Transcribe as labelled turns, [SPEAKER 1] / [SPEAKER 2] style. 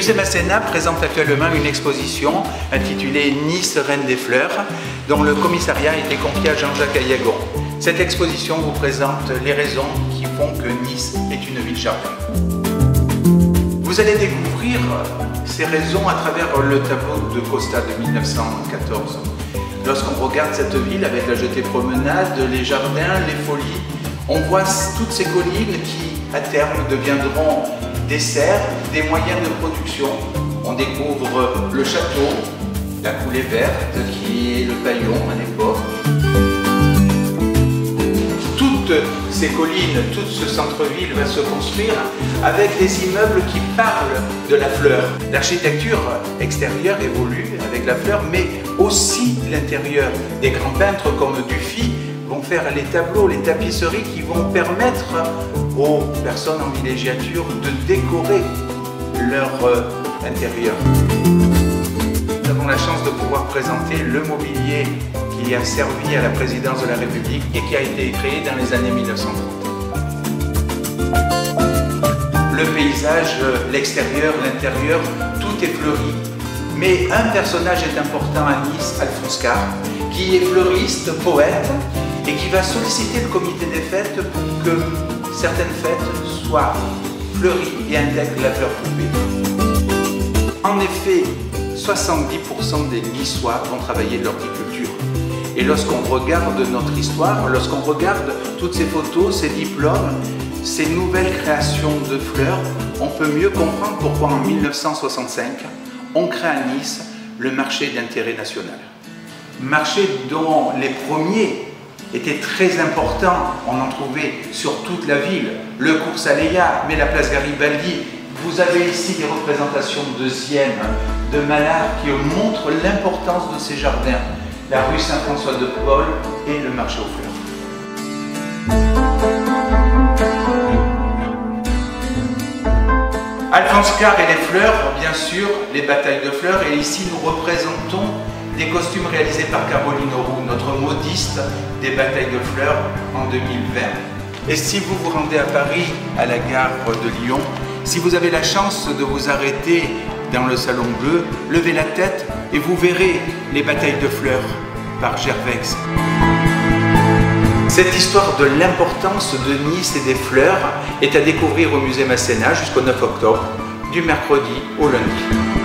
[SPEAKER 1] musée Masséna présente actuellement une exposition intitulée Nice, reine des fleurs, dont le commissariat a été confié à Jean-Jacques Ayagon. Cette exposition vous présente les raisons qui font que Nice est une ville jardin. Vous allez découvrir ces raisons à travers le tableau de Costa de 1914. Lorsqu'on regarde cette ville avec la jetée promenade, les jardins, les folies, on voit toutes ces collines qui, à terme, deviendront des serres, des moyens de production. On découvre le château, la coulée verte qui est le paillon à l'époque. Toutes ces collines, tout ce centre-ville va se construire avec des immeubles qui parlent de la fleur. L'architecture extérieure évolue avec la fleur, mais aussi l'intérieur. Des grands peintres comme Dufy vont faire les tableaux, les tapisseries qui vont permettre aux personnes en villégiature de décorer leur intérieur. Nous avons la chance de pouvoir présenter le mobilier qui a servi à la présidence de la République et qui a été créé dans les années 1930. Le paysage, l'extérieur, l'intérieur, tout est fleuri. Mais un personnage est important à Nice, Alphonse Karr, qui est fleuriste, poète, et qui va solliciter le comité des fêtes pour que certaines fêtes soient fleuries et intègrent la fleur poupée. En effet, 70% des Niçois vont travailler de l'horticulture. Et lorsqu'on regarde notre histoire, lorsqu'on regarde toutes ces photos, ces diplômes, ces nouvelles créations de fleurs, on peut mieux comprendre pourquoi en 1965, on crée à Nice le marché d'intérêt national. Marché dont les premiers étaient très importants, on en trouvait sur toute la ville, le cours Saléa, mais la place Garibaldi. Vous avez ici des représentations de Sienne, de Malard qui montrent l'importance de ces jardins. La rue Saint-François-de-Paul et le marché aux fleurs. Alphonse Karr et les fleurs, bien sûr, les batailles de fleurs, et ici nous représentons des costumes réalisés par Caroline Auroux, notre modiste des batailles de fleurs en 2020. Et si vous vous rendez à Paris, à la gare de Lyon, si vous avez la chance de vous arrêter dans le Salon Bleu, levez la tête et vous verrez les batailles de fleurs par Gervex. Cette histoire de l'importance de Nice et des fleurs est à découvrir au musée Masséna jusqu'au 9 octobre, du mercredi au lundi.